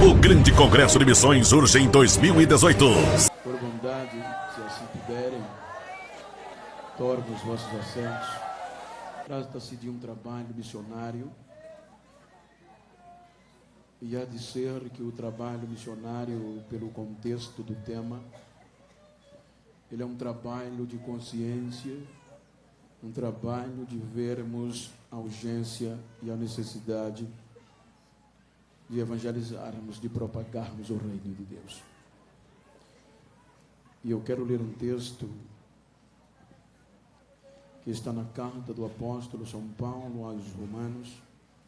O grande congresso de missões urge em 2018. Por bondade, se assim puderem, tornem os vossos assentos. Trata-se de um trabalho missionário. E há de ser que o trabalho missionário, pelo contexto do tema, ele é um trabalho de consciência, um trabalho de vermos a urgência e a necessidade de evangelizarmos, de propagarmos o reino de Deus. E eu quero ler um texto que está na carta do apóstolo São Paulo aos Romanos,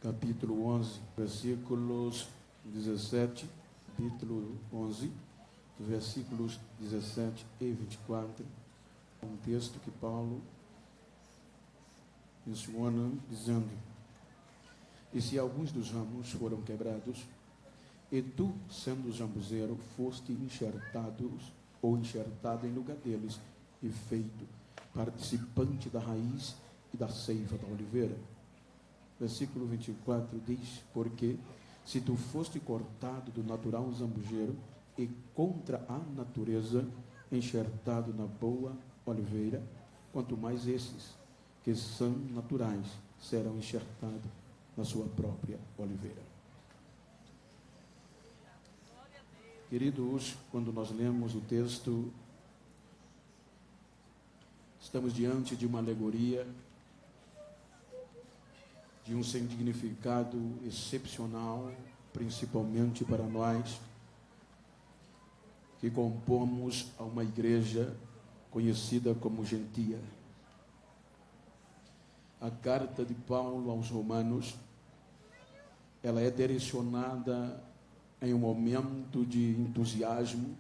capítulo 11, versículos 17, capítulo 11, versículos 17 e 24. Um texto que Paulo menciona dizendo: e se alguns dos ramos foram quebrados, e tu, sendo jambuzeiro, foste enxertado em lugar deles, e feito participante da raiz e da seiva da oliveira. Versículo 24 diz: porque se tu foste cortado do natural zambujeiro, e contra a natureza enxertado na boa oliveira, quanto mais esses, que são naturais, serão enxertados na sua própria oliveira. Queridos, quando nós lemos o texto, estamos diante de uma alegoria, de um significado excepcional, principalmente para nós, que compomos a uma igreja conhecida como gentia. A carta de Paulo aos Romanos, ela é direcionada em um momento de entusiasmo,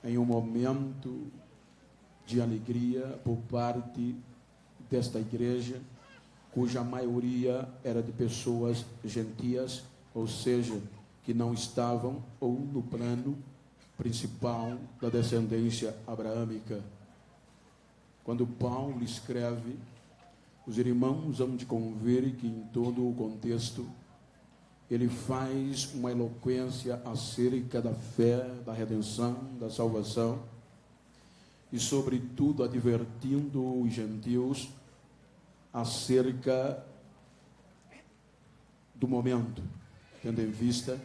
em um momento de alegria por parte desta igreja, cuja maioria era de pessoas gentias, ou seja, que não estavam ou no plano principal da descendência abraâmica. Quando Paulo escreve, os irmãos hão de conver que em todo o contexto ele faz uma eloquência acerca da fé, da redenção, da salvação, e sobretudo advertindo os gentios acerca do momento, tendo em vista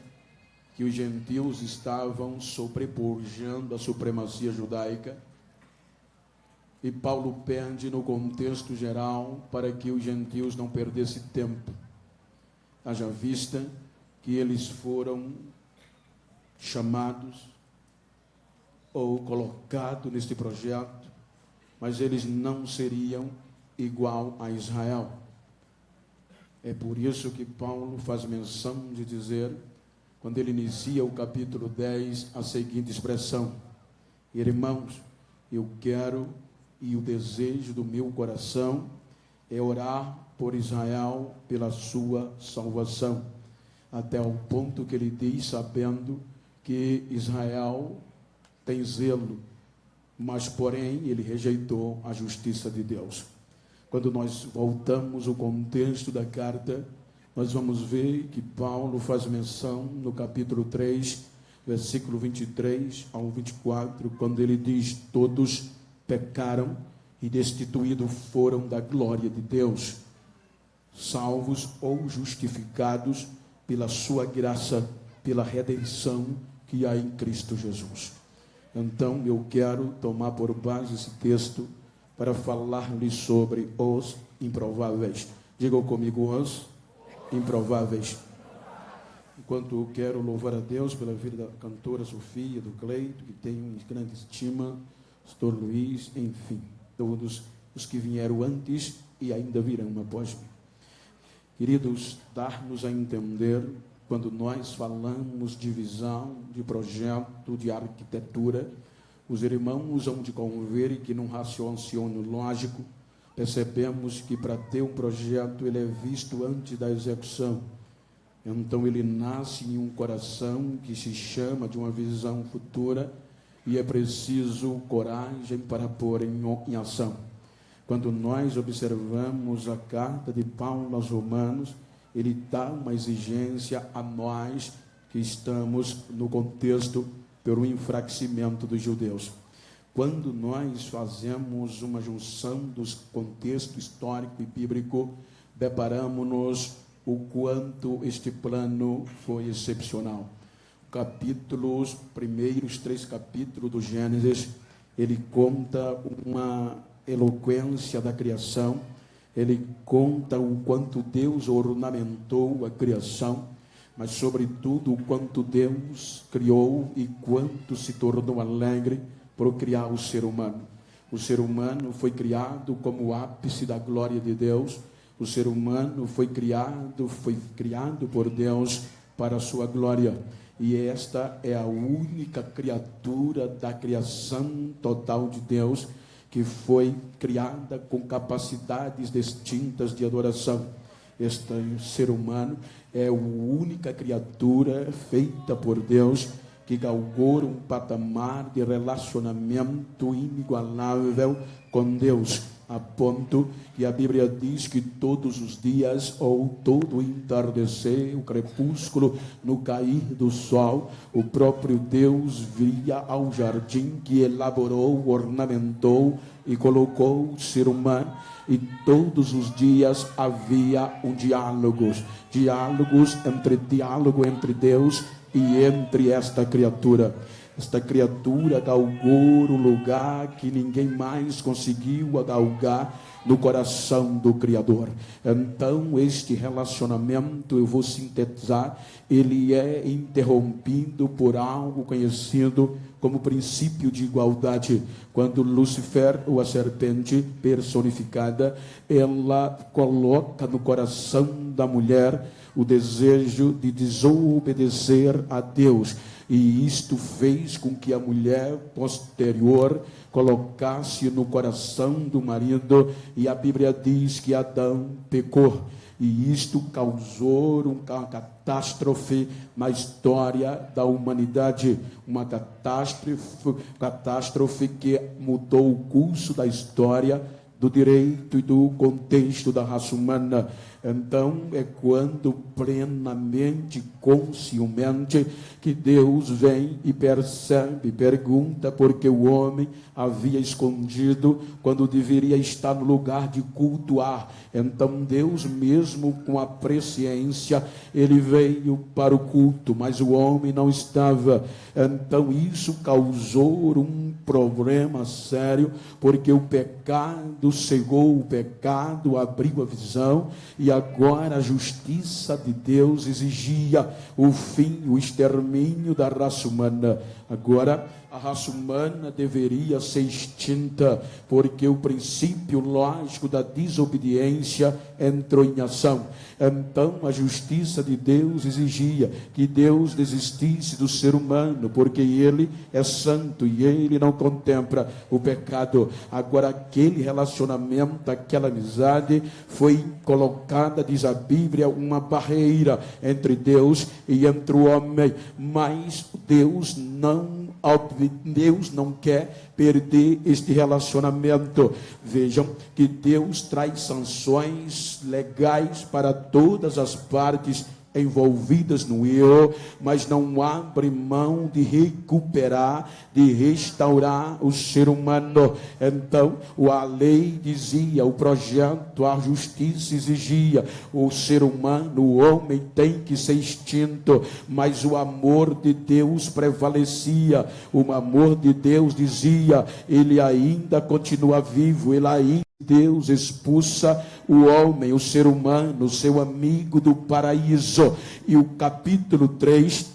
que os gentios estavam sobrepujando a supremacia judaica, e Paulo pede no contexto geral para que os gentios não perdessem tempo, haja vista que eles foram chamados ou colocados neste projeto, mas eles não seriam igual a Israel. É por isso que Paulo faz menção de dizer, quando ele inicia o capítulo 10, a seguinte expressão: irmãos, eu quero e o desejo do meu coração é orar por Israel pela sua salvação, até o ponto que ele diz, sabendo que Israel tem zelo, mas porém ele rejeitou a justiça de Deus. Quando nós voltamos ao contexto da carta, nós vamos ver que Paulo faz menção no capítulo 3, versículo 23 ao 24, quando ele diz: todos pecaram e destituídos foram da glória de Deus, salvos ou justificados pela sua graça, pela redenção que há em Cristo Jesus. Então eu quero tomar por base esse texto para falar-lhes sobre os improváveis. Digam comigo: os improváveis. Enquanto eu quero louvar a Deus pela vida da cantora Sofia, do Cleito, que tenho em grande estima, pastor Luiz, enfim, todos os que vieram antes e ainda virão após mim. Queridos, dar-nos a entender, quando nós falamos de visão, de projeto, de arquitetura, os irmãos hão de conver que num raciocínio lógico, percebemos que para ter um projeto ele é visto antes da execução. Então ele nasce em um coração que se chama de uma visão futura, e é preciso coragem para pôr em ação. Quando nós observamos a carta de Paulo aos Romanos, ele dá uma exigência a nós que estamos no contexto pelo enfraquecimento dos judeus. Quando nós fazemos uma junção dos contextos histórico e bíblico, deparamos-nos o quanto este plano foi excepcional. Os primeiros 3 capítulos do Gênesis, ele conta uma eloquência da criação, ele conta o quanto Deus ornamentou a criação, mas sobretudo o quanto Deus criou e quanto se tornou alegre por criar o ser humano. O ser humano foi criado como o ápice da glória de Deus. O ser humano foi criado por Deus para a sua glória. E esta é a única criatura da criação total de Deus que foi criada com capacidades distintas de adoração. Este ser humano é a única criatura feita por Deus que galgou um patamar de relacionamento inigualável com Deus, a ponto que a Bíblia diz que todos os dias, ou todo o entardecer, o crepúsculo, no cair do sol, o próprio Deus via ao jardim que elaborou, ornamentou e colocou o ser humano, e todos os dias havia diálogo entre Deus e entre esta criatura. Esta criatura galgou o lugar que ninguém mais conseguiu galgar no coração do Criador. Então, este relacionamento, eu vou sintetizar, ele é interrompido por algo conhecido como princípio de igualdade. Quando Lúcifer, ou a serpente personificada, ela coloca no coração da mulher o desejo de desobedecer a Deus. E isto fez com que a mulher posterior colocasse no coração do marido, e a Bíblia diz que Adão pecou. E isto causou uma catástrofe na história da humanidade, uma catástrofe que mudou o curso da história, do direito e do contexto da raça humana. Então, é quando plenamente, conscientemente, que Deus vem e percebe, pergunta porque o homem havia escondido quando deveria estar no lugar de cultuar. Então, Deus mesmo com a presciência, ele veio para o culto, mas o homem não estava. Então, isso causou um problema sério, porque o pecado cegou, o pecado abriu a visão, e agora a justiça de Deus exigia o fim, o extermínio da raça humana. Agora a raça humana deveria ser extinta, porque o princípio lógico da desobediência entrou em ação. Então a justiça de Deus exigia que Deus desistisse do ser humano, porque ele é santo e ele não contempla o pecado. Agora aquele relacionamento, aquela amizade foi colocada, diz a Bíblia, uma barreira entre Deus e entre o homem, mas Deus não quer perder este relacionamento. Vejam que Deus traz sanções legais para todas as partes envolvidas no erro, mas não abre mão de recuperar, de restaurar o ser humano. Então, a lei dizia, o projeto, a justiça exigia, o ser humano, o homem tem que ser extinto, mas o amor de Deus prevalecia. O amor de Deus dizia, ele ainda continua vivo, ele ainda. Deus expulsa o homem, o ser humano, o seu amigo do paraíso. E o capítulo 3,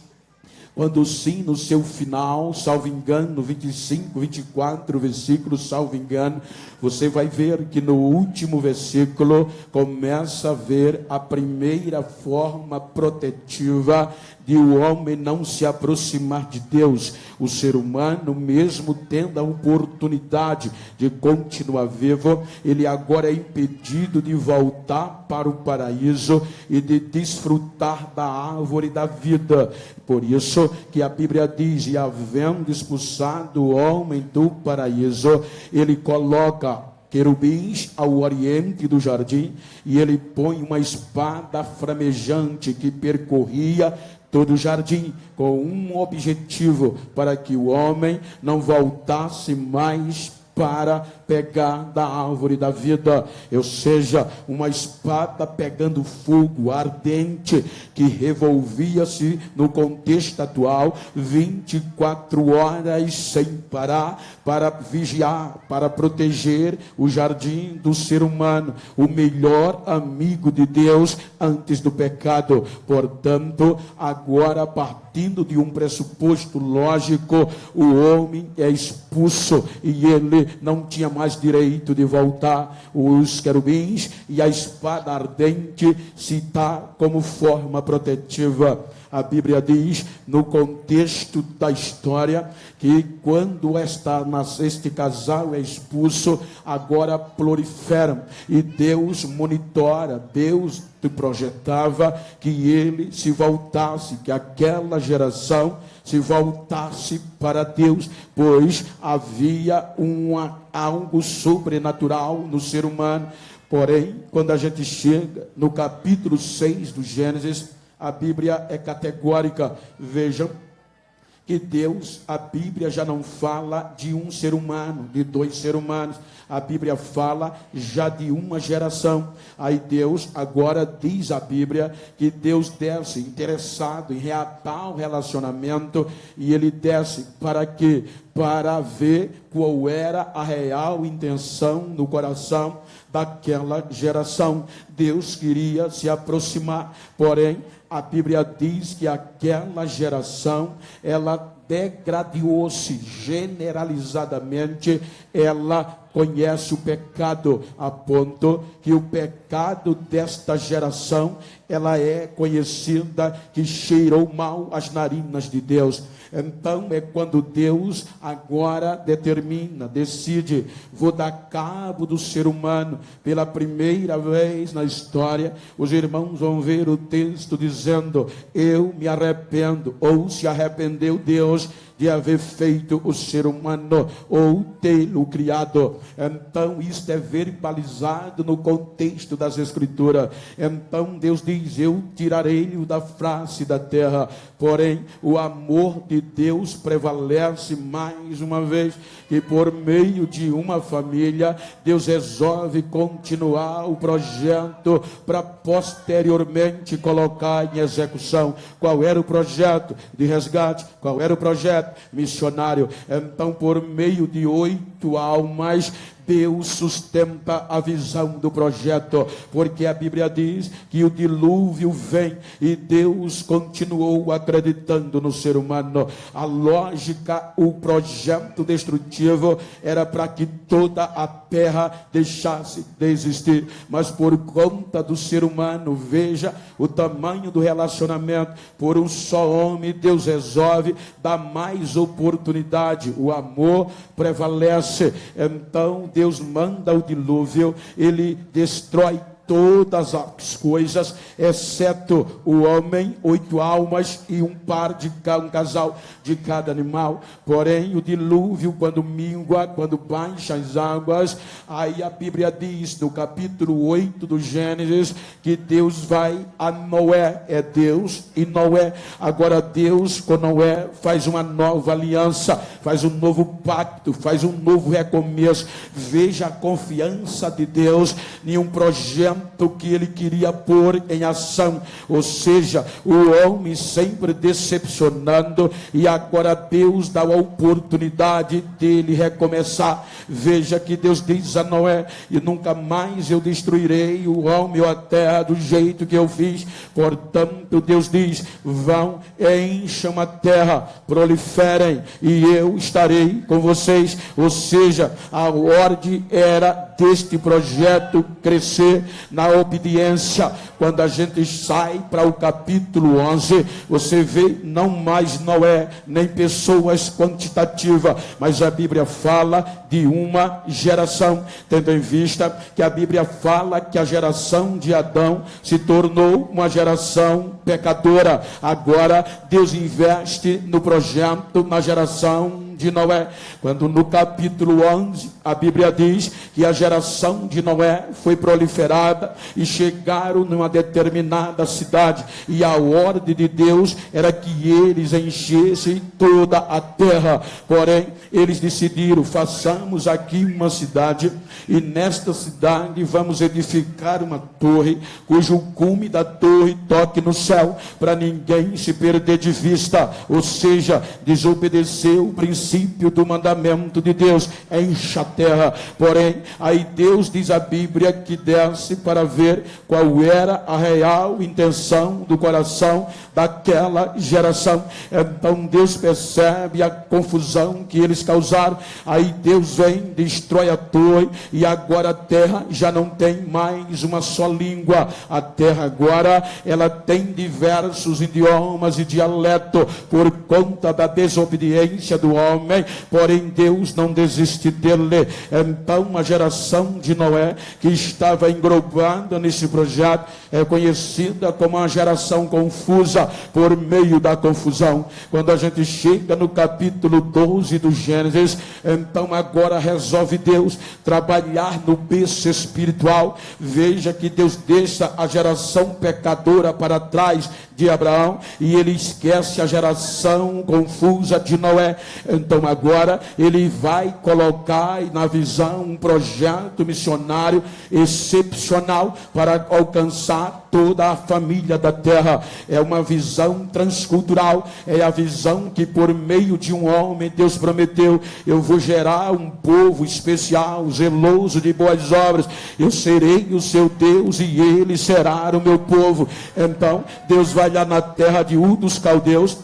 quando sim, no seu final, salvo engano, no 25, 24 versículos, salvo engano, você vai ver que no último versículo começa a ver a primeira forma protetiva de o homem não se aproximar de Deus. O ser humano, mesmo tendo a oportunidade de continuar vivo, ele agora é impedido de voltar para o paraíso e de desfrutar da árvore da vida. Por isso que a Bíblia diz, e havendo expulsado o homem do paraíso, ele coloca querubins ao oriente do jardim, e ele põe uma espada flamejante que percorria todo o jardim com um objetivo, para que o homem não voltasse mais para pegar da árvore da vida, ou seja, uma espada pegando fogo ardente, que revolvia-se no contexto atual 24 horas sem parar, para vigiar, para proteger o jardim do ser humano, o melhor amigo de Deus antes do pecado. Portanto, agora, partindo de um pressuposto lógico, o homem é expulso e ele não tinha mais direito de voltar. Os querubins e a espada ardente se dá como forma protetiva. A Bíblia diz, no contexto da história, que quando este casal é expulso, agora proliferam. E Deus monitora, Deus projetava que ele se voltasse, que aquela geração se voltasse para Deus, pois havia algo sobrenatural no ser humano. Porém, quando a gente chega no capítulo 6 do Gênesis, a Bíblia é categórica. Vejam que Deus, a Bíblia já não fala de um ser humano, de dois seres humanos. A Bíblia fala já de uma geração. Aí Deus, agora diz a Bíblia, que Deus desce interessado em reatar o relacionamento, e ele desce para quê? Para ver qual era a real intenção no coração daquela geração. Deus queria se aproximar, porém, a Bíblia diz que aquela geração, ela degradou-se generalizadamente, ela conhece o pecado, a ponto que o pecado desta geração, ela é conhecida que cheirou mal as narinas de Deus. Então é quando Deus agora decide, vou dar cabo do ser humano. Pela primeira vez na história, os irmãos vão ver o texto dizendo, eu me arrependo, ou se arrependeu Deus de haver feito o ser humano, ou tê-lo criado. Então isto é verbalizado no contexto das Escrituras. Então Deus diz, eu tirarei-o da face da terra. Porém, o amor de Deus prevalece mais uma vez, que por meio de uma família, Deus resolve continuar o projeto para posteriormente colocar em execução. Qual era o projeto de resgate? Qual era o projeto missionário? Então, por meio de 8 almas, Deus sustenta a visão do projeto, porque a Bíblia diz que o dilúvio vem e Deus continuou acreditando no ser humano. A lógica, o projeto destrutivo era para que toda a terra deixasse de existir, mas por conta do ser humano, veja o tamanho do relacionamento, por um só homem, Deus resolve dar mais oportunidade, o amor prevalece. Então Deus manda o dilúvio, ele destrói todas as coisas, exceto o homem, 8 almas e um casal de cada animal. Porém, o dilúvio, quando mingua, quando baixa as águas, aí a Bíblia diz, no capítulo 8 do Gênesis, que Deus vai a Noé, é Deus e Noé. Agora Deus com Noé faz uma nova aliança, faz um novo pacto, faz um novo recomeço. Veja a confiança de Deus em um projeto que ele queria pôr em ação, ou seja, o homem sempre decepcionando, e agora Deus dá a oportunidade dele recomeçar. Veja que Deus diz a Noé, e nunca mais eu destruirei o homem ou a terra do jeito que eu fiz. Portanto, Deus diz, vão e encham a terra, proliferem, e eu estarei com vocês. Ou seja, a ordem era deste projeto crescer na obediência. Quando a gente sai para o capítulo 11, você vê não mais Noé, nem pessoas quantitativas, mas a Bíblia fala de uma geração, tendo em vista que a Bíblia fala que a geração de Adão se tornou uma geração pecadora. Agora Deus investe no projeto, na geração de Noé, quando no capítulo 11 a Bíblia diz que a geração de Noé foi proliferada e chegaram numa determinada cidade, e a ordem de Deus era que eles enchessem toda a terra. Porém, eles decidiram: façamos aqui uma cidade, e nesta cidade vamos edificar uma torre, cujo cume da torre toque no céu, para ninguém se perder de vista. Ou seja, desobedeceu o princípio do mandamento de Deus: encha a terra. Porém, aí Deus, diz a Bíblia, que desce para ver qual era a real intenção do coração daquela geração. Então Deus percebe a confusão que eles causaram. Aí Deus vem, destrói a torre, e agora a terra já não tem mais uma só língua. A terra agora ela tem diversos idiomas e dialetos por conta da desobediência do homem. Porém, Deus não desiste dele. Então a geração de Noé, que estava englobada nesse projeto, é conhecida como a geração confusa, por meio da confusão. Quando a gente chega no capítulo 12 do Gênesis, então agora resolve Deus trabalhar no berço espiritual. Veja que Deus deixa a geração pecadora para trás de Abraão, e ele esquece a geração confusa de Noé. Então agora ele vai colocar na visão um projeto missionário excepcional para alcançar toda a família da terra. É uma visão transcultural, é a visão que por meio de um homem Deus prometeu: eu vou gerar um povo especial, zeloso de boas obras, eu serei o seu Deus e ele será o meu povo. Então Deus vai lá na terra de Ur dos Caldeus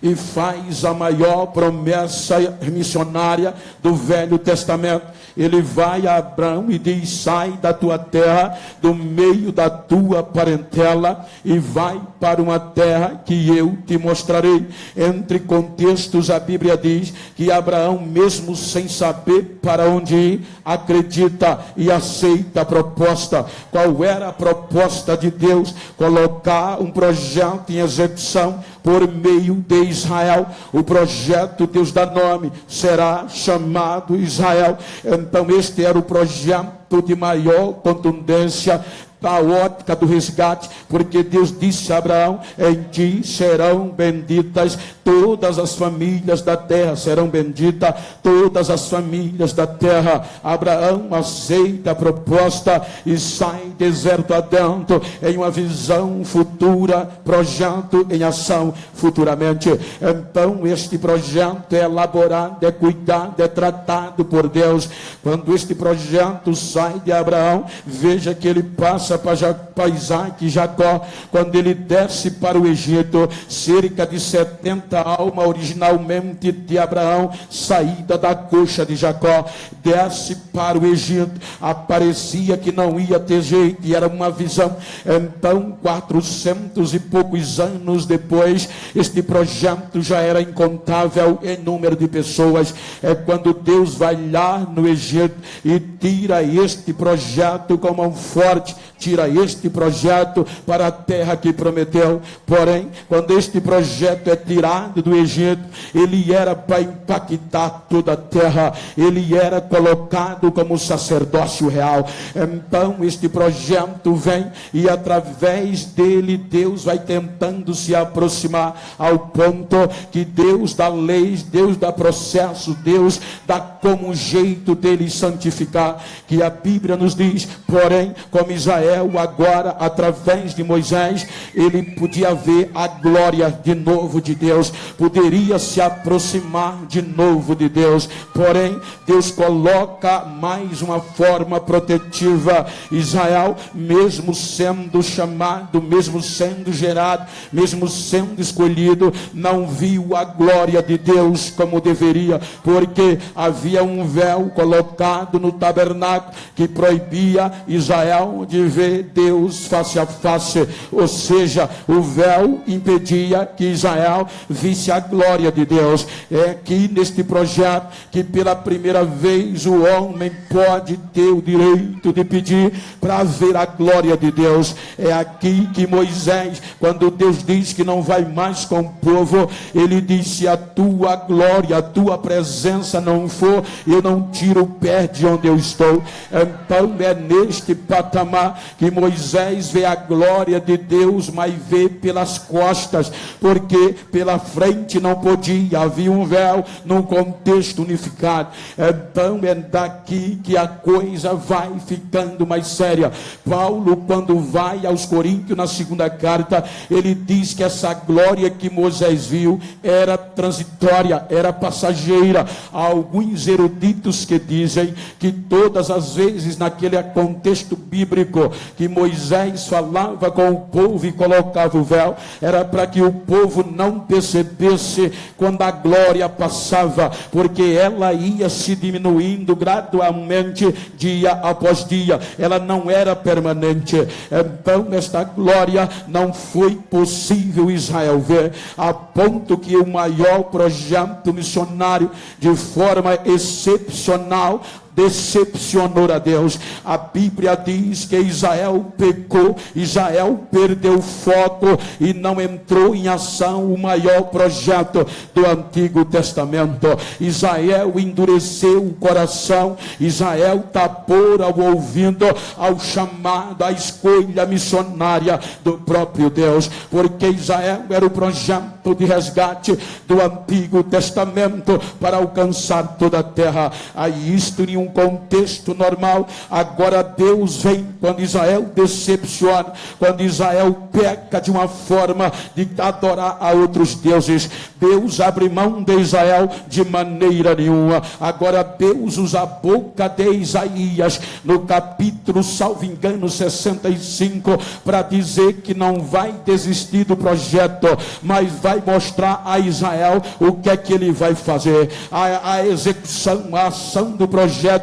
e faz a maior promessa missionária do Velho Testamento. Ele vai a Abraão e diz: sai da tua terra, do meio da tua parentela, e vai para uma terra que eu te mostrarei. Entre contextos, a Bíblia diz que Abraão, mesmo sem saber para onde ir, acredita e aceita a proposta. Qual era a proposta de Deus? Colocar um projeto em execução por meio de Israel. O projeto, Deus dá nome, será chamado Israel. Então este era o projeto de maior contundência da ótica do resgate, porque Deus disse a Abraão: em ti serão benditas todas as famílias da terra, serão benditas todas as famílias da terra. Abraão aceita a proposta e sai deserto adentro, em uma visão futura, projeto em ação futuramente. Então este projeto é elaborado, é cuidado, é tratado por Deus. Quando este projeto sai de Abraão, veja que ele passa para Isaac e Jacó. Quando ele desce para o Egito, cerca de 70 almas originalmente de Abraão, saída da coxa de Jacó, desce para o Egito. Aparecia que não ia ter jeito, e era uma visão. Então 400 e poucos anos depois, este projeto já era incontável em número de pessoas. É quando Deus vai lá no Egito e tira este projeto com mão forte, tira este projeto para a terra que prometeu. Porém, quando este projeto é tirado do Egito, ele era para impactar toda a terra, ele era colocado como sacerdócio real. Então este projeto vem, e através dele Deus vai tentando se aproximar, ao ponto que Deus dá leis, Deus dá processo, Deus dá como um jeito dele santificar, que a Bíblia nos diz. Porém, como Israel agora, através de Moisés, ele podia ver a glória de novo de Deus, poderia se aproximar de novo de Deus. Porém, Deus coloca mais uma forma protetiva. Israel, mesmo sendo chamado, mesmo sendo gerado, mesmo sendo escolhido, não viu a glória de Deus como deveria, porque havia um véu colocado no tabernáculo que proibia Israel de ver Deus face a face. Ou seja, o véu impedia que Israel visse a glória de Deus. É aqui neste projeto que pela primeira vez vez o homem pode ter o direito de pedir para ver a glória de Deus. É aqui que Moisés, quando Deus diz que não vai mais com o povo, ele disse: a tua glória, a tua presença não for, eu não tiro o pé de onde eu estou. Então é neste patamar que Moisés vê a glória de Deus, mas vê pelas costas, porque pela frente não podia, havia um véu num contexto unificado. Então é daqui que a coisa vai ficando mais séria. Paulo, quando vai aos Coríntios na segunda carta, ele diz que essa glória que Moisés viu era transitória, era passageira. Há alguns eruditos que dizem que todas as vezes naquele contexto bíblico que Moisés falava com o povo e colocava o véu, era para que o povo não percebesse quando a glória passava, porque ela ia se diminuindo gradualmente dia após dia, ela não era permanente. Então esta glória não foi possível Israel ver, a ponto que o maior projeto missionário, de forma excepcional, decepcionou a Deus. A Bíblia diz que Israel pecou, Israel perdeu o foco e não entrou em ação o maior projeto do Antigo Testamento. Israel endureceu o coração, Israel tapou ao ouvido ao chamado, à escolha missionária do próprio Deus, porque Israel era o projeto de resgate do Antigo Testamento para alcançar toda a terra. Aí isto em um contexto normal. Agora Deus vem quando Israel decepciona, quando Israel peca de uma forma de adorar a outros deuses. Deus abre mão de Israel de maneira nenhuma. Agora Deus usa a boca de Isaías no capítulo, salvo engano, 65, para dizer que não vai desistir do projeto, mas vai mostrar a Israel o que é que ele vai fazer. A execução, a ação do projeto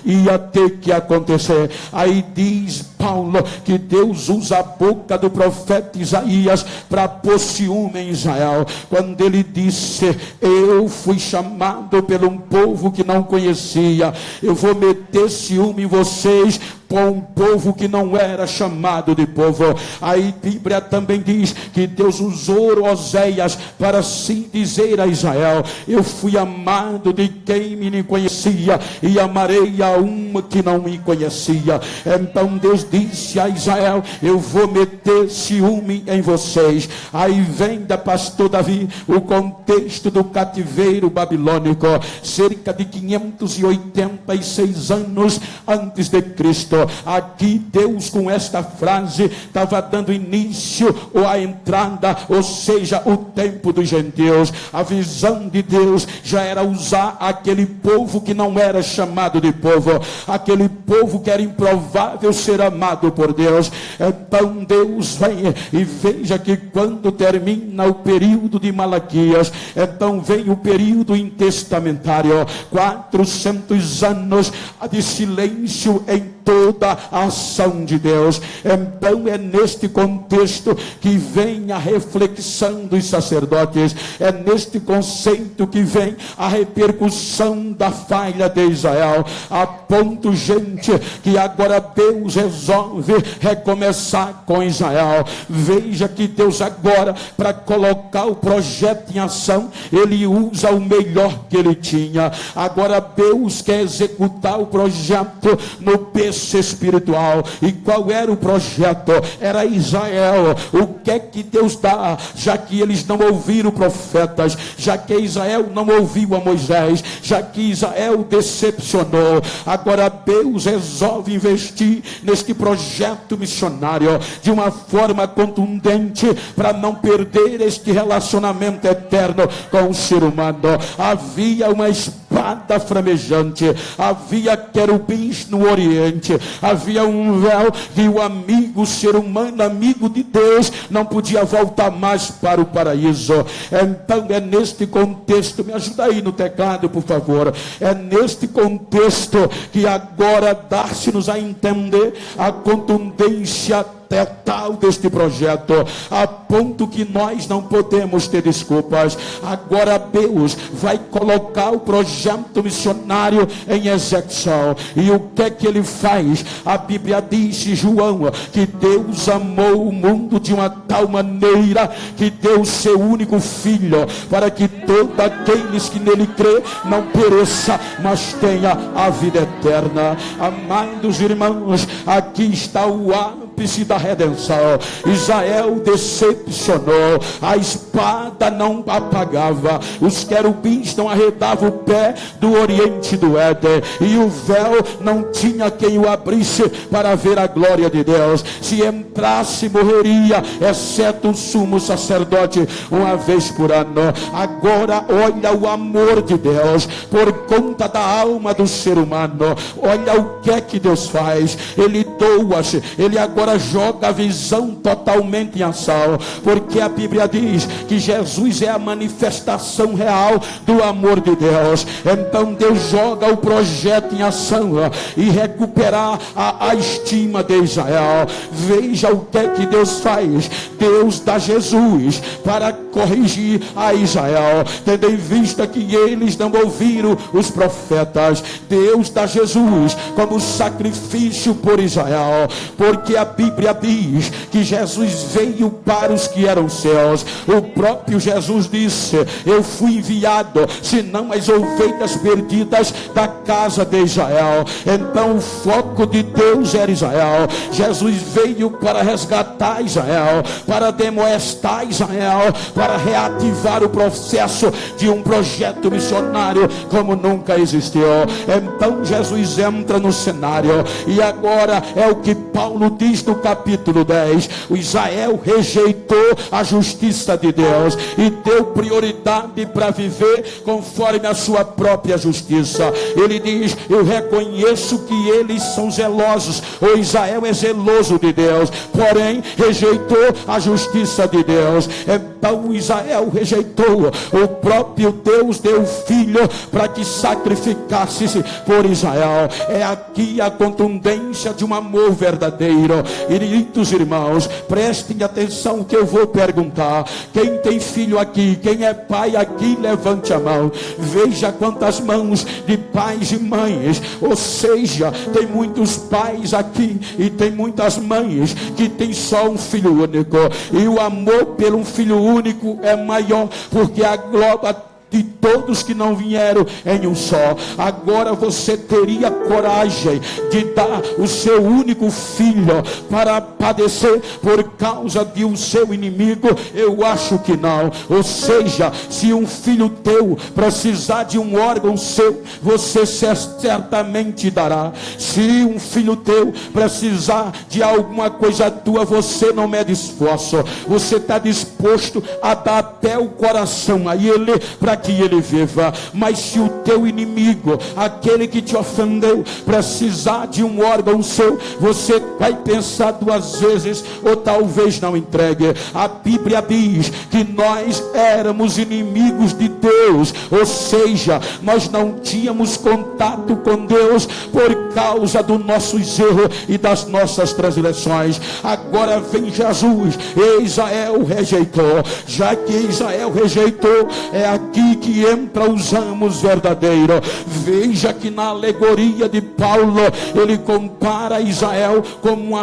ia ter que acontecer. Aí diz Paulo que Deus usa a boca do profeta Isaías para pôr ciúme em Israel, quando ele disse: eu fui chamado por um povo que não conhecia, eu vou meter ciúme em vocês com um povo que não era chamado de povo. Aí a Bíblia também diz que Deus usou Oséias para assim dizer a Israel: eu fui amado de quem me conhecia e amarei a uma que não me conhecia. Então Deus disse a Israel: eu vou meter ciúme em vocês. Aí vem da pastor Davi o contexto do cativeiro babilônico, cerca de 586 anos antes de Cristo. Aqui Deus, com esta frase, estava dando início à entrada, ou seja, o tempo dos gentios. A visão de Deus já era usar aquele povo que não era chamado de povo, aquele povo que era improvável ser amado por Deus. Então Deus vem e veja que quando termina o período de Malaquias, então vem o período intestamentário, 400 anos de silêncio em toda a ação de Deus. Então é neste contexto que vem a reflexão dos sacerdotes, é neste conceito que vem a repercussão da falha de Israel, a ponto, gente, que agora Deus resolve recomeçar com Israel. Veja que Deus agora, para colocar o projeto em ação, ele usa o melhor que ele tinha. Agora Deus quer executar o projeto no espiritual. E qual era o projeto? Era Israel. O que é que Deus dá? Já que eles não ouviram profetas, já que Israel não ouviu a Moisés, já que Israel decepcionou, agora Deus resolve investir neste projeto missionário de uma forma contundente, para não perder este relacionamento eterno com o ser humano. Havia uma espada flamejante, havia querubins no oriente, havia um véu que o amigo, o ser humano, amigo de Deus, não podia voltar mais para o paraíso. Então é neste contexto, me ajuda aí no teclado, por favor, é neste contexto que agora dá-se-nos a entender a contundência total deste projeto, a ponto que nós não podemos ter desculpas. Agora Deus vai colocar o projeto missionário em execução. E o que é que ele faz? A Bíblia diz, João, que Deus amou o mundo de uma tal maneira que deu o seu único filho, para que todos aqueles que nele crê não pereça, mas tenha a vida eterna. Amados irmãos, aqui está o ápice da redenção. Israel decepcionou, a espada não apagava, os querubins não arredavam o pé do oriente do Éden, e o véu não tinha quem o abrisse para ver a glória de Deus. Se entrasse, morreria, exceto o sumo sacerdote uma vez por ano. Agora olha o amor de Deus por conta da alma do ser humano. Olha o que é que Deus faz. Ele doa-se, ele agora joga a visão totalmente em ação, porque a Bíblia diz que Jesus é a manifestação real do amor de Deus. Então Deus joga o projeto em ação e recuperar a estima de Israel. Veja o que é que Deus faz. Deus dá Jesus para corrigir a Israel, tendo em vista que eles não ouviram os profetas. Deus dá Jesus como sacrifício por Israel, porque a Bíblia diz que Jesus veio para os que eram seus. O próprio Jesus disse: eu fui enviado senão as ovelhas perdidas da casa de Israel. Então o foco de Deus era Israel. Jesus veio para resgatar Israel, para demoestar Israel, para reativar o processo de um projeto missionário como nunca existiu. Então Jesus entra no cenário, e agora é o que Paulo diz no capítulo 10: o Israel rejeitou a justiça de Deus e deu prioridade para viver conforme a sua própria justiça. Ele diz: eu reconheço que eles são zelosos, o Israel é zeloso de Deus, porém rejeitou a justiça de Deus. Então Israel rejeitou, o próprio Deus deu filho para que sacrificasse por Israel. É aqui a contundência de um amor verdadeiro. Queridos irmãos, prestem atenção que eu vou perguntar. Quem tem filho aqui? Quem é pai aqui? Levante a mão. Veja quantas mãos de pais e mães. Ou seja, tem muitos pais aqui e tem muitas mães que tem só um filho único, e o amor pelo um filho único é maior, porque agloba de todos que não vieram em um só. Agora você teria coragem de dar o seu único filho para padecer por causa de um seu inimigo? Eu acho que não. Ou seja, se um filho teu precisar de um órgão seu, você certamente dará. Se um filho teu precisar de alguma coisa tua, você não mede esforço, você está disposto a dar até o coração a ele, para que ele viva. Mas se o teu inimigo, aquele que te ofendeu, precisar de um órgão seu, você vai pensar duas vezes, ou talvez não entregue. A Bíblia diz que nós éramos inimigos de Deus, ou seja, nós não tínhamos contato com Deus por causa dos nossos erros e das nossas transgressões. Agora vem Jesus. Israel rejeitou. Já que Israel rejeitou, é aqui que entra os ramos verdadeiros. Veja que na alegoria de Paulo, ele compara Israel como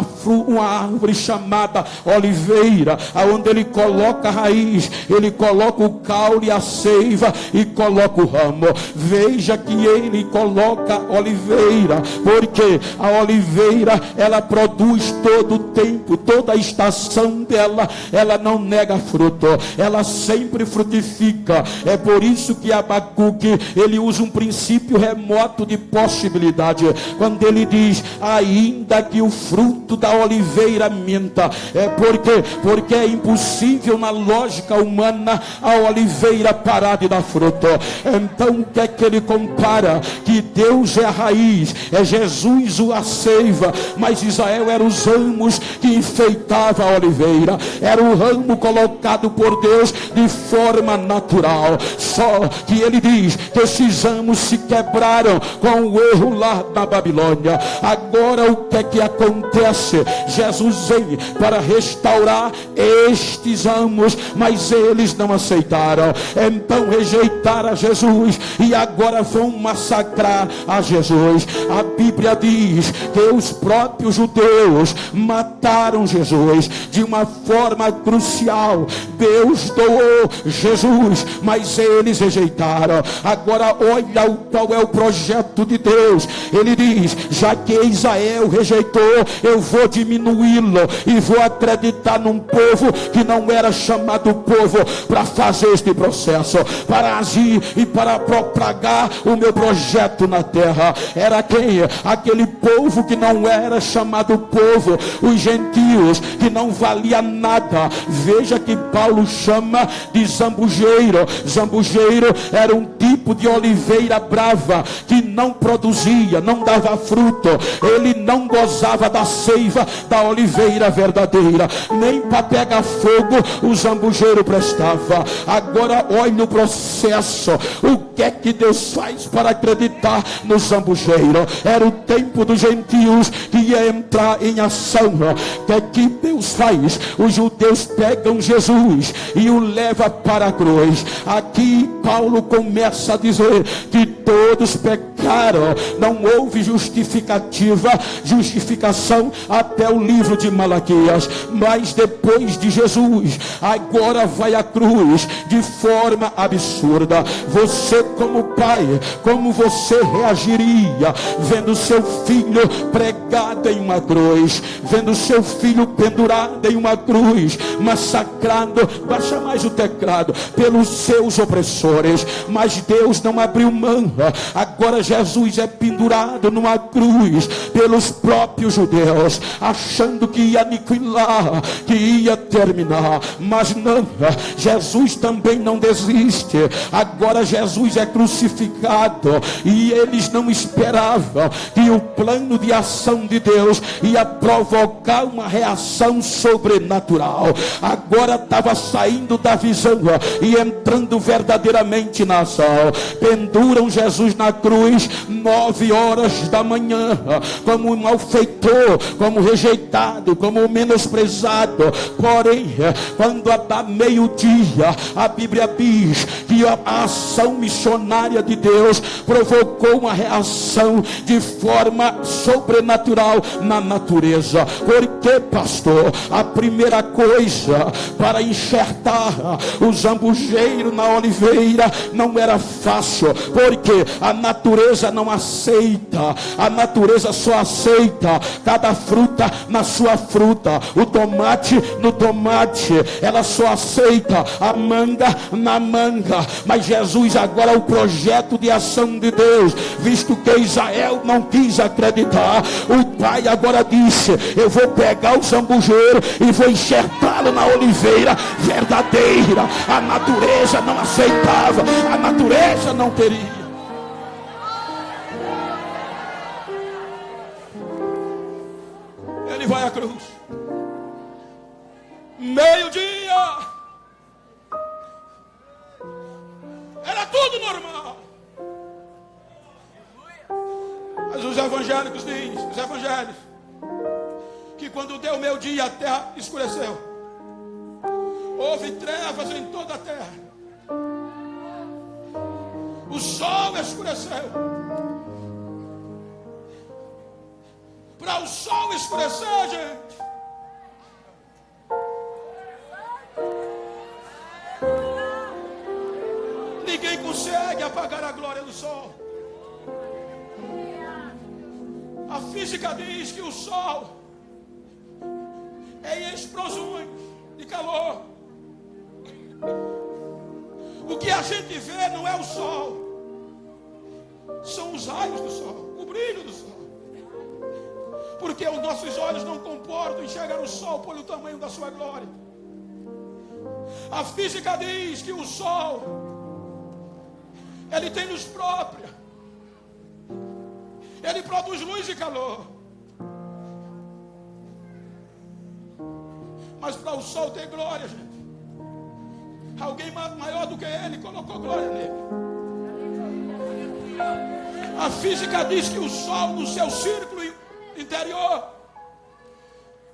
uma árvore chamada oliveira, aonde ele coloca a raiz, ele coloca o caule, a seiva, e coloca o ramo. Veja que ele coloca a oliveira, porque a oliveira, ela produz todo o tempo, toda a estação dela, ela não nega fruto, ela sempre frutifica. É por isso que Abacuque, ele usa um princípio remoto de possibilidade, quando ele diz: ainda que o fruto da oliveira minta. É porque é impossível na lógica humana a oliveira parar de dar fruto. Então o que é que ele compara? Que Deus é a raiz, é Jesus a seiva, mas Israel era os ramos que enfeitavam a oliveira, era o ramo colocado por Deus de forma natural. Só que ele diz que esses amos se quebraram com o erro lá na Babilônia. Agora o que é que acontece? Jesus vem para restaurar estes amos, mas eles não aceitaram. Então rejeitaram a Jesus e agora vão massacrar a Jesus. A Bíblia diz que os próprios judeus mataram Jesus de uma forma crucial. Deus doou Jesus, mas eles rejeitaram. Agora olha qual é o projeto de Deus. Ele diz: já que Israel rejeitou, eu vou diminuí-lo e vou acreditar num povo que não era chamado povo para fazer este processo, para agir e para propagar o meu projeto na terra. Era quem? Aquele povo que não era chamado povo, os gentios, que não valia nada. Veja que Paulo chama de zambujeiro. Zambujeiro era um tipo de oliveira brava que não produzia, não dava fruto. Ele não gozava da seiva da oliveira verdadeira, nem para pegar fogo o zambujeiro prestava. Agora olha o processo. O que é que Deus faz para acreditar no zambujeiro? Era o tempo dos gentios que ia entrar em ação. O que é que Deus faz? Os judeus pegam Jesus e o leva para a cruz. Aqui Paulo começa a dizer que todos pecaram. Não houve justificação até o livro de Malaquias. Mas depois de Jesus, agora vai a cruz de forma absurda. Você como pai, como você reagiria vendo seu filho pregado em uma cruz, vendo seu filho pendurado em uma cruz, massacrado, baixa mais o teclado, pelos seus opressores? Mas Deus não abriu mão. Agora Jesus é pendurado numa cruz pelos próprios judeus, achando que ia aniquilar, que ia terminar. Mas não, Jesus também não desiste. Agora Jesus é crucificado e eles não esperavam que o plano de ação de Deus ia provocar uma reação sobrenatural. Agora estava saindo da visão e entrando verdadeiramente na ação. Penduram Jesus na cruz 9 horas da manhã, como um malfeitor, como rejeitado, como menosprezado. Porém, quando dá meio-dia, a Bíblia diz que a ação missionária de Deus provocou uma reação de forma sobrenatural na natureza. Por que, pastor? A primeira coisa para enxertar o zambujeiro na oliveira não era fácil, porque a natureza não aceita. A natureza só aceita cada fruta na sua fruta. O tomate no tomate, ela só aceita a manga na manga. Mas Jesus, agora o projeto de ação de Deus, visto que Israel não quis acreditar, o pai agora disse: eu vou pegar o zambujeiro e vou enxertá-lo na oliveira verdadeira. A natureza não aceitava, a natureza não queria. Ele vai à cruz, meio-dia, era tudo normal. Mas os evangélicos dizem, os evangelhos, que quando deu meio-dia a terra escureceu. Houve trevas em toda a terra. O sol escureceu. Para o sol escurecer, gente, ninguém consegue apagar a glória do sol. A física diz que o sol é em explosões de calor. O que a gente vê não é o sol, são os raios do sol, o brilho do sol. Porque os nossos olhos não comportam enxergar o sol pelo tamanho da sua glória. A física diz que o sol, ele tem luz própria. Ele produz luz e calor. Mas para o sol ter glória, gente, Alguém maior do que ele colocou glória nele. A física diz que o Sol, no seu círculo interior,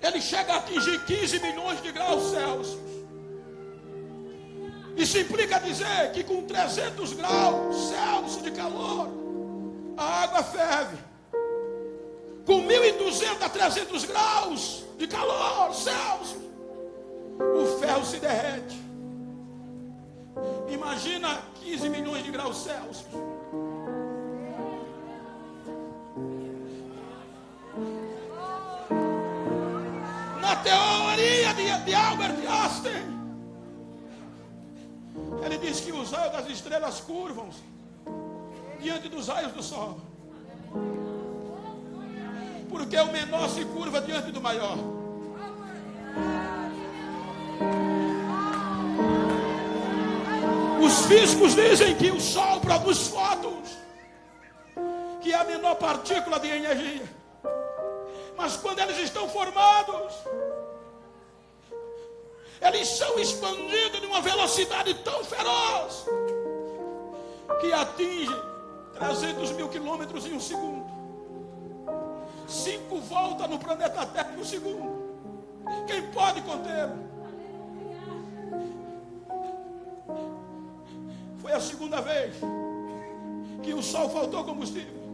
ele chega a atingir 15 milhões de graus Celsius. Isso implica dizer que com 300 graus Celsius de calor, a água ferve. Com 1.200 a 300 graus de calor Celsius, o ferro se derrete. Imagina 15 milhões de graus Celsius. Na teoria de Albert Einstein, ele diz que os raios das estrelas curvam-se diante dos raios do sol, porque o menor se curva diante do maior. Os físicos dizem que o sol produz fótons, que é a menor partícula de energia. Mas quando eles estão formados, eles são expandidos de uma velocidade tão feroz que atinge 300 mil quilômetros em um segundo. 5 voltas no planeta Terra em um segundo. Quem pode contê-lo? Foi a segunda vez que o Sol faltou combustível.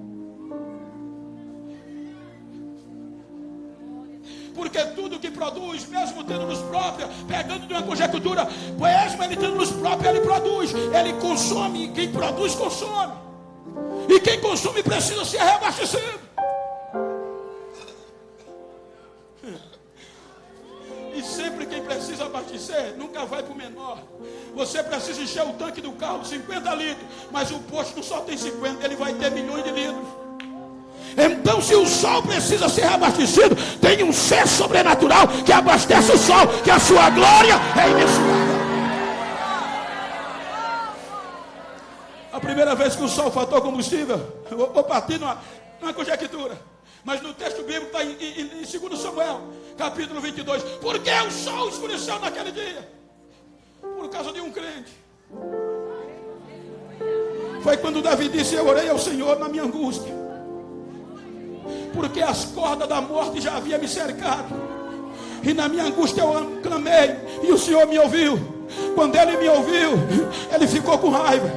Porque tudo que produz, mesmo tendo luz própria, pegando de uma conjectura, mesmo ele tendo luz própria, ele produz, ele consome. Quem produz, consome. E quem consome precisa ser reabastecido. E sempre quem precisa abastecer nunca vai para o menor. Você precisa encher o tanque do carro de 50 litros, mas o posto só tem 50, ele vai ter milhões de litros. Então, se o sol precisa ser abastecido, tem um ser sobrenatural que abastece o sol, que a sua glória é imensurável. A primeira vez que o sol faltou combustível, eu vou partir numa conjectura, mas no texto bíblico está em 2 Samuel, capítulo 22. Por que o sol escureceu naquele dia? Por causa de um crente. Foi quando Davi disse: eu orei ao Senhor na minha angústia, porque as cordas da morte já haviam me cercado, e na minha angústia eu clamei, e o Senhor me ouviu. Quando ele me ouviu, ele ficou com raiva,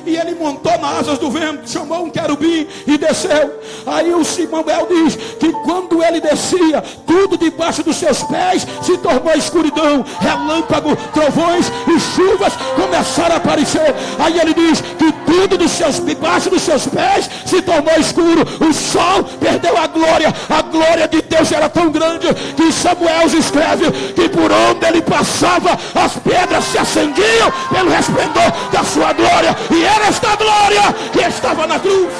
e ele montou nas asas do vento, chamou um querubim e desceu. Aí o Samuel diz que quando ele descia, tudo debaixo dos seus pés se tornou escuridão, relâmpago, trovões e chuvas começaram a aparecer. Aí ele diz que tudo debaixo dos seus pés se tornou escuro. O sol perdeu a glória de Deus era tão grande que Samuel escreve que por onde ele passava, as pedras se acendiam pelo resplendor da sua glória, e era esta glória que estava na cruz.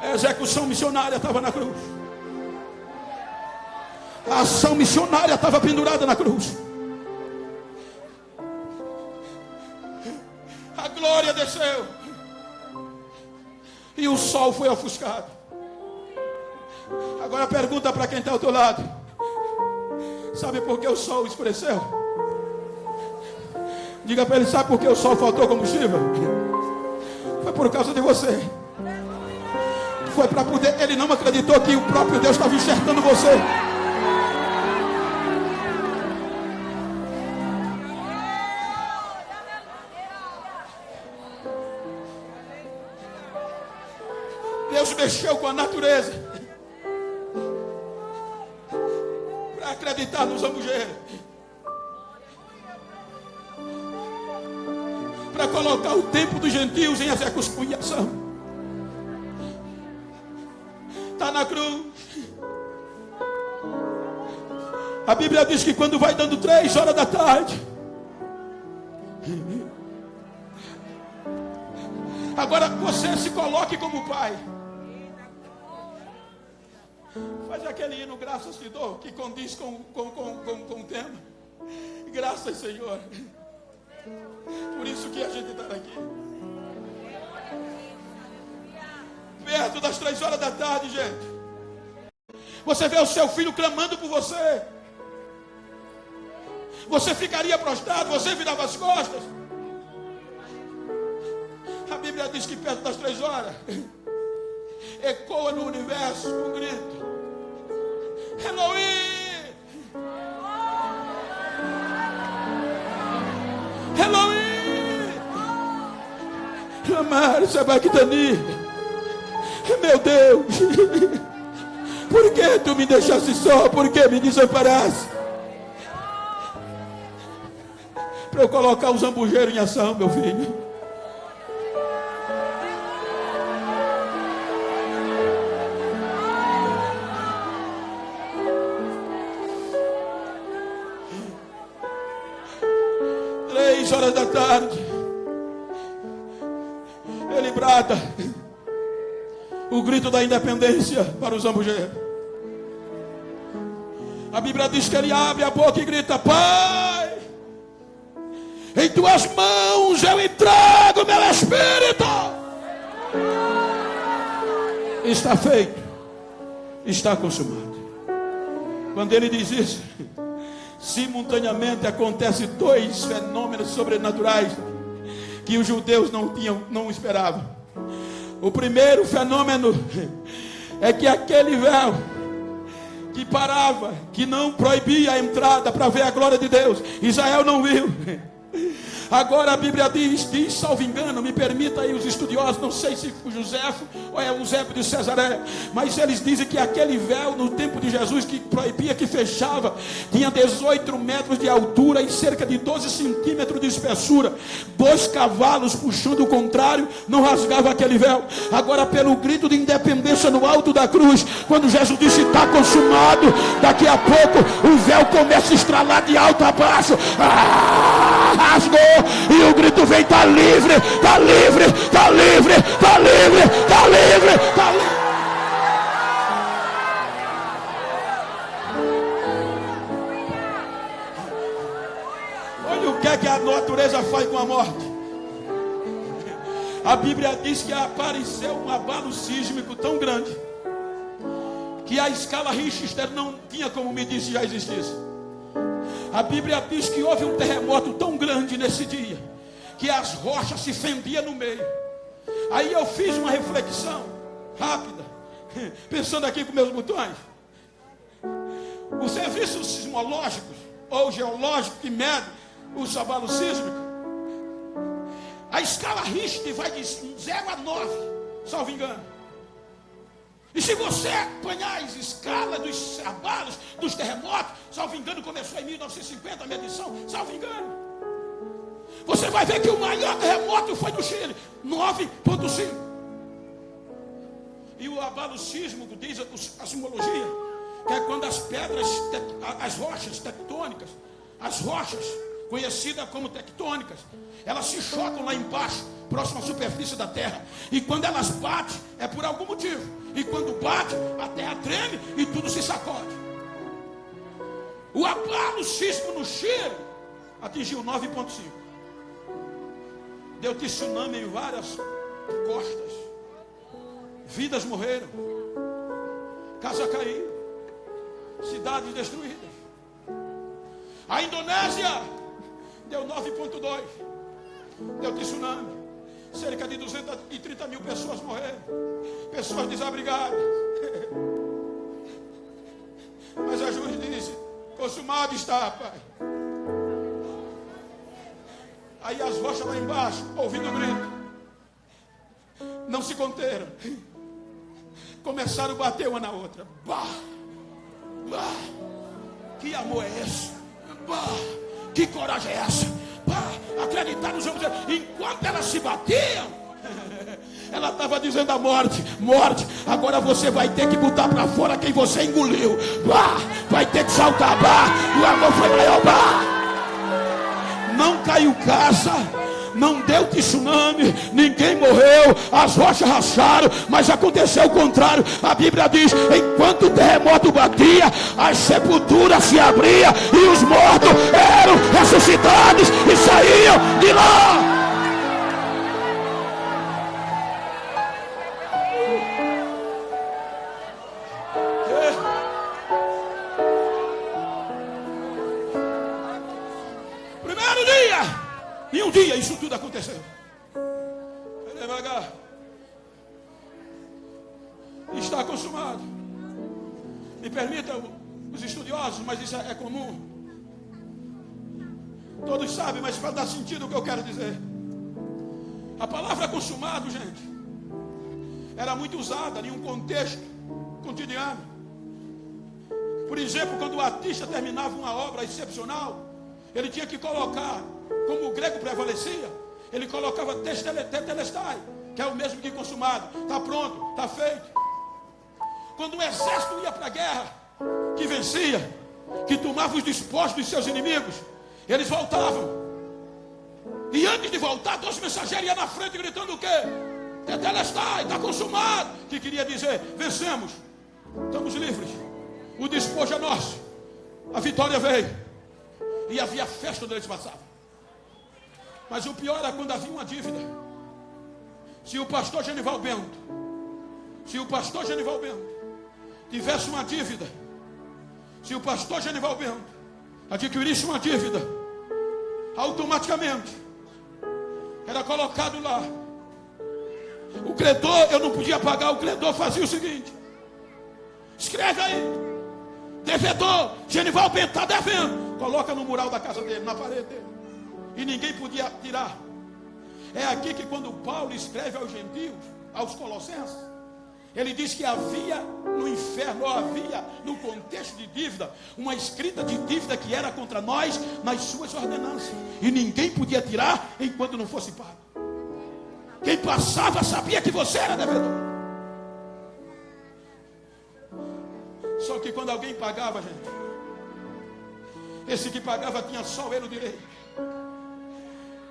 A execução missionária estava na cruz. A ação missionária estava pendurada na cruz. A glória desceu e o sol foi ofuscado. Agora pergunta para quem está ao teu lado: sabe por que o sol escureceu? Diga para ele: sabe por que o sol faltou combustível? Foi por causa de você. Foi para poder. Ele não acreditou que o próprio Deus estava enxertando você. Deus mexeu com a natureza para acreditar nos zambujeiro, para colocar o tempo dos gentios em execução e ação. Está na cruz. A Bíblia diz que quando vai dando 3 horas da tarde, agora você se coloque como pai. Faz aquele hino, graças te dou, que condiz com o tema. Graças, Senhor. Por isso que a gente está aqui. Perto das 3 horas da tarde, gente. Você vê o seu filho clamando por você. Você ficaria prostrado, você virava as costas. A Bíblia diz que perto das 3 horas ecoa no universo um grito: Eloí! Eloí! Amar Sabactani! Meu Deus! Por que tu me deixaste só? Por que me desamparaste? Para eu colocar o zambujeiro em ação, meu filho. Horas da tarde, ele brada o grito da independência para o zambujeiro. A Bíblia diz que ele abre a boca e grita: Pai, em tuas mãos eu entrego meu espírito. Está feito, está consumado. Quando ele diz isso, simultaneamente acontecem 2 fenômenos sobrenaturais que os judeus não esperavam. O primeiro fenômeno é que aquele véu que parava, que não proibia a entrada para ver a glória de Deus, Israel não viu. Agora a Bíblia diz, salvo engano, me permita aí os estudiosos, não sei se o Joséfo ou é o Eusébio de Cesareia, mas eles dizem que aquele véu no tempo de Jesus que proibia, que fechava, tinha 18 metros de altura e cerca de 12 centímetros de espessura. 2 cavalos puxando o contrário não rasgava aquele véu. Agora, pelo grito de independência no alto da cruz, quando Jesus disse: está consumado, daqui a pouco o véu começa a estralar de alto a baixo. Rasgou. E o grito vem: está livre, está livre, está livre, está livre, está livre, está livre. Olha o que é que a natureza faz com a morte. A Bíblia diz que apareceu um abalo sísmico tão grande que a escala Richter não tinha como medir se já existisse. A Bíblia diz que houve um terremoto tão grande nesse dia que as rochas se fendiam no meio. Aí eu fiz uma reflexão rápida, pensando aqui com meus botões. Os serviços sismológicos ou geológicos que medem os abalos sísmicos, a escala Richter vai de 0 a 9, salvo engano. E se você apanhar a escala dos abalos, dos terremotos, salvo engano, começou em 1950 a medição, salvo engano, você vai ver que o maior terremoto foi no Chile, 9,5. E o abalo sísmico, diz a sismologia, que é quando as pedras, as rochas tectônicas, as rochas conhecidas como tectônicas, elas se chocam lá embaixo, próximo à superfície da terra. E quando elas batem, é por algum motivo. E quando bate, a terra treme e tudo se sacode. O abalo sísmico no Chile atingiu 9,5. Deu tsunami em várias costas. Vidas morreram. Casa caiu. Cidades destruídas. A Indonésia deu 9,2. Deu tsunami. Cerca de 230 mil pessoas morreram. Pessoas desabrigadas. Mas a juiz disse: consumado está, Pai. Aí as rochas lá embaixo, ouvindo o grito, não se conteram. Começaram a bater uma na outra. Bah, bah, que amor é esse? Bah, que coragem é essa? Bah, acreditar nos homens. Enquanto elas se batiam, ela estava dizendo à morte: morte, agora você vai ter que botar para fora quem você engoliu. Bah, vai ter que saltar. Bah, o amor foi maior. Bah. Não caiu casa, não deu tsunami, ninguém morreu, as rochas racharam, mas aconteceu o contrário. A Bíblia diz: enquanto o terremoto batia, as sepulturas se abriam e os mortos eram ressuscitados e saíam de lá. Em um dia isso tudo aconteceu. Está consumado. Me permitam os estudiosos, mas isso é comum. Todos sabem, mas para dar sentido o que eu quero dizer. A palavra consumado, gente, era muito usada em um contexto cotidiano. Por exemplo, quando o artista terminava uma obra excepcional, ele tinha que colocar, como o grego prevalecia, ele colocava tetelestai, que é o mesmo que consumado. Está pronto, está feito. Quando o exército ia para a guerra, que vencia, que tomava os despojos dos seus inimigos, eles voltavam. E antes de voltar, 2 mensageiros iam na frente gritando o quê? Tetelestai, está consumado. Que queria dizer, vencemos, estamos livres, o despojo é nosso, a vitória veio. E havia festa onde eles passavam. Mas o pior era quando havia uma dívida. Se o pastor Genival Bento tivesse uma dívida, se o pastor Genival Bento adquirisse uma dívida, automaticamente era colocado lá. O credor, eu não podia pagar, o credor fazia o seguinte: escreve aí, devedor, Genival Bento está devendo, coloca no mural da casa dele, na parede dele, e ninguém podia tirar. É aqui que quando Paulo escreve aos gentios, aos colossenses, ele diz que havia no inferno, ou havia no contexto de dívida, uma escrita de dívida que era contra nós nas suas ordenanças, e ninguém podia tirar enquanto não fosse pago. Quem passava sabia que você era devedor. Só que quando alguém pagava, gente, esse que pagava tinha só ele o direito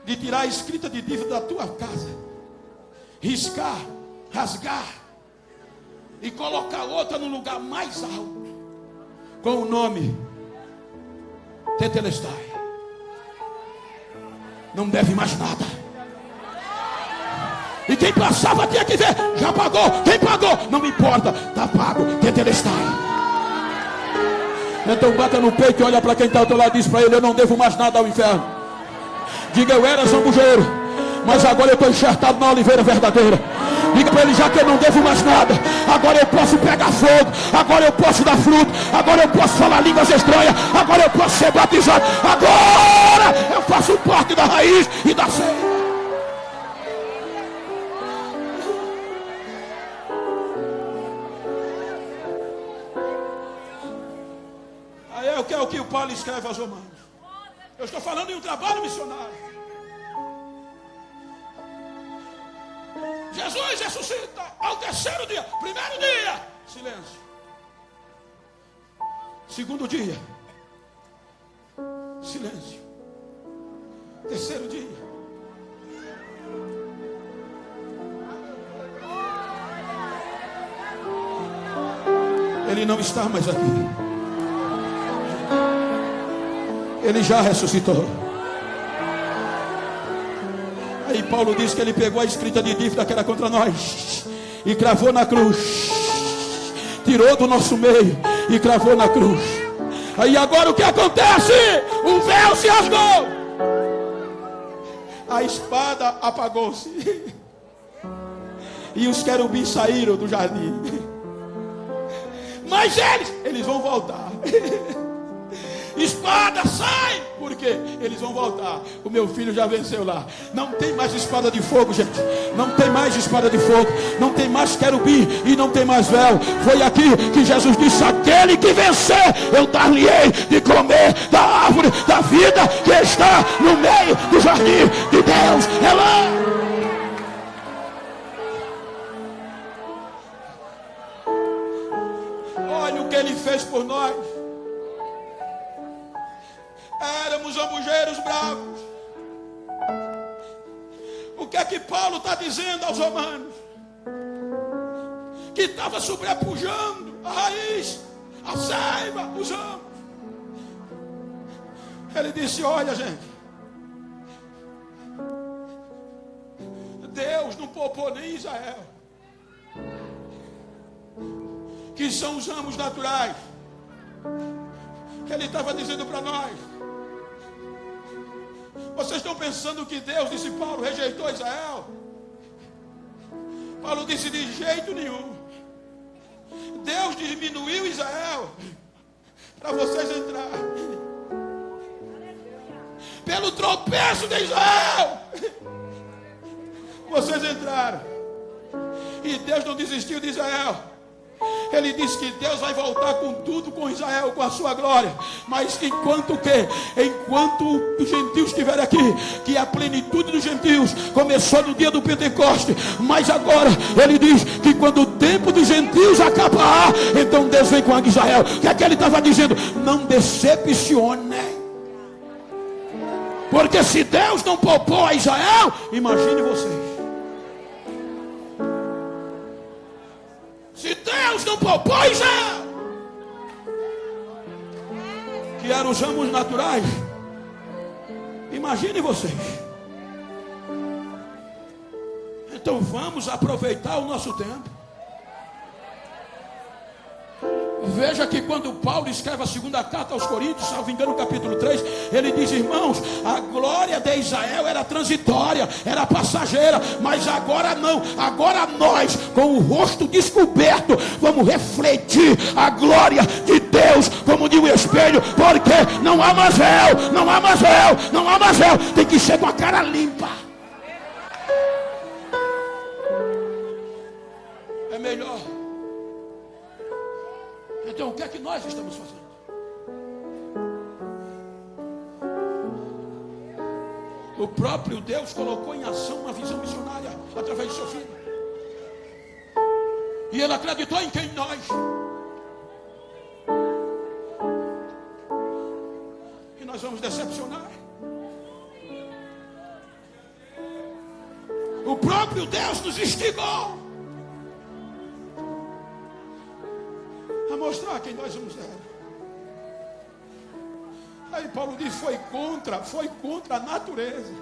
de tirar a escrita de dívida da tua casa, riscar, rasgar e colocar outra no lugar mais alto, com o nome Tetelestai. Não deve mais nada. E quem passava tinha que ver, já pagou, quem pagou, não me importa, está pago, Tetelestai. Então bata no peito e olha para quem está ao teu lado e diz para ele: eu não devo mais nada ao inferno. Diga: eu era zambujeiro, mas agora eu estou enxertado na oliveira verdadeira. Diga para ele: já que eu não devo mais nada, agora eu posso pegar fogo, agora eu posso dar fruto, agora eu posso falar línguas estranhas, agora eu posso ser batizado, agora eu faço parte da raiz e da ceia. Aí é o que o Paulo escreve aos Romanos. Eu estou falando em um trabalho missionário. Jesus ressuscita ao 3º dia. 1º dia, silêncio. 2º dia, silêncio. 3º dia, ele não está mais aqui. Ele já ressuscitou. Aí Paulo diz que ele pegou a escrita de dívida que era contra nós e cravou na cruz. Tirou do nosso meio e cravou na cruz. Aí agora o que acontece? O véu se rasgou. A espada apagou-se. E os querubins saíram do jardim. Mas eles vão voltar. Espada, sai! Porque eles vão voltar. O meu filho já venceu lá. Não tem mais espada de fogo, gente. Não tem mais espada de fogo. Não tem mais querubim e não tem mais véu. Foi aqui que Jesus disse: aquele que vencer, eu dar-lhe-ei de comer da árvore da vida que está no meio do jardim de Deus. É lá. Olha o que ele fez por nós. Éramos zambujeiros bravos. O que é que Paulo está dizendo aos romanos? Que estava sobrepujando a raiz, a seiva, os ramos. Ele disse: olha, gente, Deus não poupou nem Israel, que são os ramos naturais. Ele estava dizendo para nós: Vocês estão pensando que Deus, disse Paulo, rejeitou Israel? Paulo disse: de jeito nenhum. Deus diminuiu Israel para vocês entrarem. Pelo tropeço de Israel, vocês entraram. E Deus não desistiu de Israel. Ele disse que Deus vai voltar com tudo, com Israel, com a sua glória. Mas enquanto o quê? Enquanto os gentios estiverem aqui, que a plenitude dos gentios começou no dia do Pentecoste. Mas agora ele diz que quando o tempo dos gentios acabar, então Deus vem com Israel. O que é que ele estava dizendo? Não decepcionem. Porque se Deus não poupou a Israel, imagine vocês. Se Deus não poupou Israel, que eram os ramos naturais, imagine vocês. Então vamos aproveitar o nosso tempo. Veja que quando Paulo escreve a segunda carta aos Coríntios, salvo engano, capítulo 3, ele diz: irmãos, a glória de Israel era transitória, era passageira, mas agora não. Agora nós, com o rosto descoberto, vamos refletir a glória de Deus como de um espelho, porque não há mais véu, não há mais véu, não há mais véu. Tem que ser com a cara limpa. É melhor. Então o que é que nós estamos fazendo? O próprio Deus colocou em ação uma visão missionária através de seu filho. E ele acreditou em quem? Nós. E nós vamos decepcionar. O próprio Deus nos instigou a mostrar quem nós somos. Aí Paulo diz: foi contra a natureza.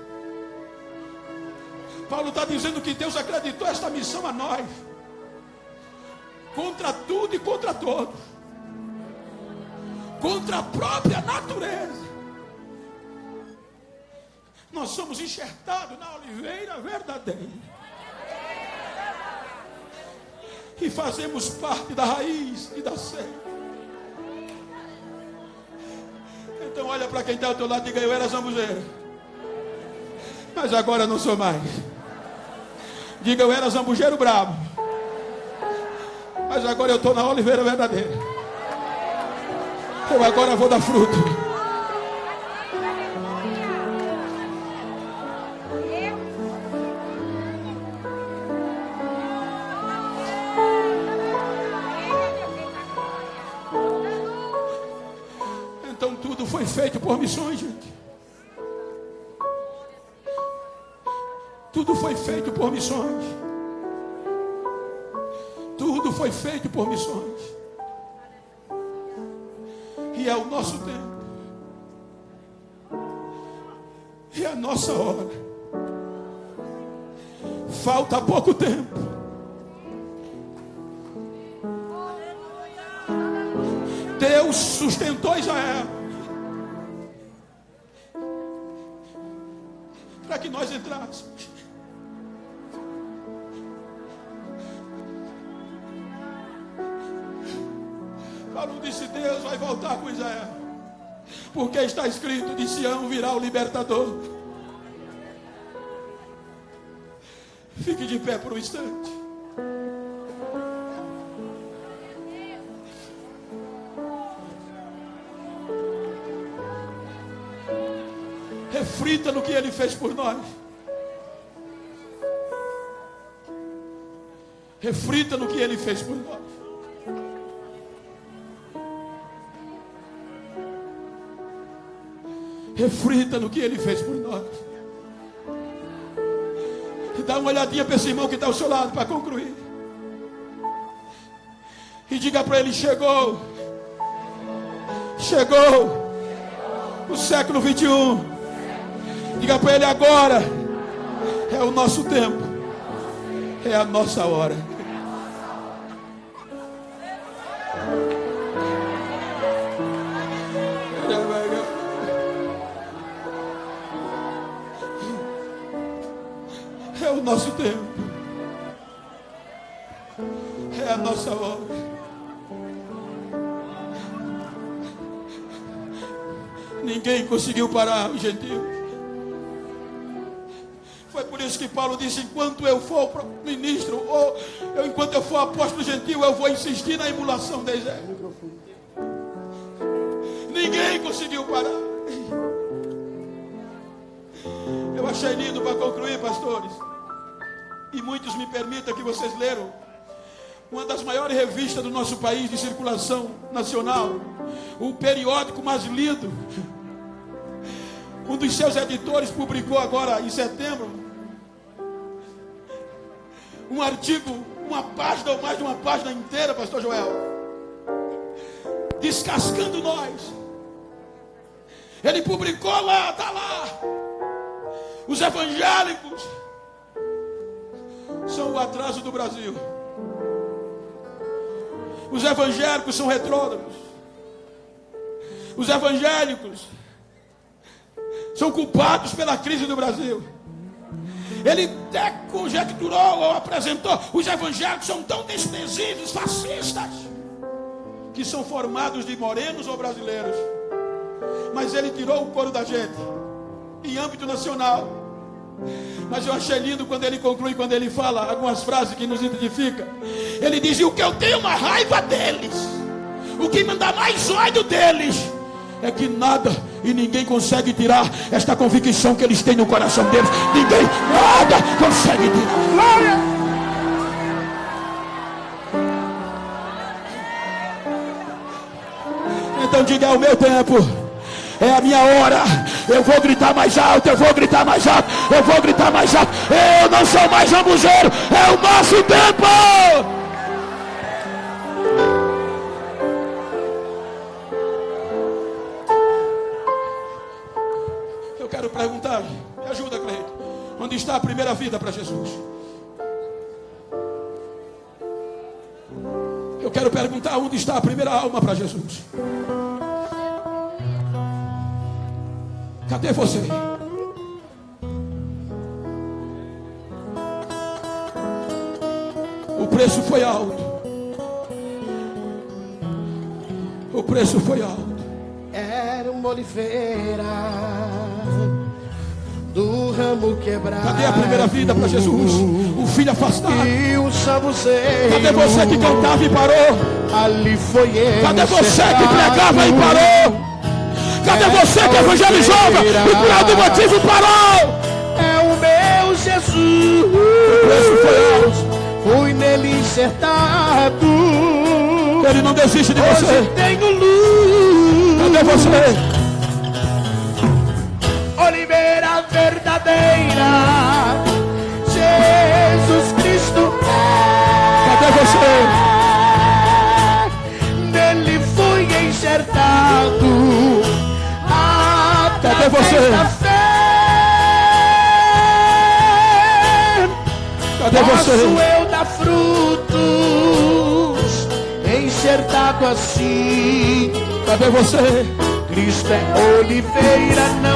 Paulo está dizendo que Deus acreditou esta missão a nós, contra tudo e contra todos, contra a própria natureza. Nós somos enxertados na oliveira verdadeira e fazemos parte da raiz e da semente. Então olha para quem está ao teu lado e diga: eu era zambujeiro, mas agora não sou mais. Diga: eu era zambujeiro brabo, mas agora eu estou na oliveira verdadeira. Eu agora vou dar fruto. Foi feito por missões, gente. Tudo foi feito por missões. Tudo foi feito por missões. E é o nosso tempo. E é a nossa hora. Falta pouco tempo. Deus sustentou Israel para que nós entrássemos. Paulo disse: Deus vai voltar com Israel, porque está escrito: de Sião virá o libertador. Fique de pé por um instante. Reflita no que Ele fez por nós. Reflita no que Ele fez por nós. Reflita no que Ele fez por nós. E dá uma olhadinha para esse irmão que está ao seu lado para concluir. E diga para ele: chegou. Chegou o século 21. Diga para ele: agora é o nosso tempo, é a nossa hora. nosso tempo. É a nossa hora. Ninguém conseguiu parar os gentios. Foi por isso que Paulo disse: enquanto eu for ministro, ou enquanto eu for apóstolo gentil, eu vou insistir na emulação deles. Ninguém conseguiu parar. Eu achei lindo, para concluir, pastores, e muitos me permitam que vocês leram uma das maiores revistas do nosso país de circulação nacional, o periódico mais lido. Um dos seus editores publicou agora em setembro um artigo, uma página ou mais de uma página inteira, pastor Joel, descascando nós. Ele publicou lá, está lá: os evangélicos são o atraso do Brasil. Os evangélicos são retrógrados. Os evangélicos são culpados pela crise do Brasil. Ele até conjecturou ou apresentou: os evangélicos são tão desprezíveis, fascistas, que são formados de morenos ou brasileiros. Mas ele tirou o couro da gente em âmbito nacional. Mas eu achei lindo quando ele conclui, quando ele fala algumas frases que nos identificam. Ele diz: e o que eu tenho uma raiva deles, o que me dá mais ódio deles, é que nada e ninguém consegue tirar esta convicção que eles têm no coração deles. Ninguém, nada consegue tirar. Glória! Então diga: é o meu tempo, é a minha hora. Eu vou gritar mais alto, eu vou gritar mais alto, eu vou gritar mais alto. Eu não sou mais jambuzeiro, é o nosso tempo. Eu quero perguntar, me ajuda, Cleito, onde está a primeira vida para Jesus? Eu quero perguntar, onde está a primeira alma para Jesus? Cadê você? O preço foi alto. O preço foi alto. Era uma oliveira do ramo quebrado. Cadê a primeira vida para Jesus? O filho afastado. E o sabuzeiro. Cadê você que cantava e parou? Ali foi ele. Cadê você que pregava e parou? Cadê você que evangelizava e por algum motivo parou? É o meu Jesus. O preço foi alto. Fui nele enxertado. Ele não desiste de você. Hoje tenho luz. Cadê você? Oliveira verdadeira, Jesus Cristo. Cadê você? Nele fui enxertado. Cadê você? Cadê você? Posso eu dar frutos, enxertado assim. Cadê você? Cristo é oliveira, não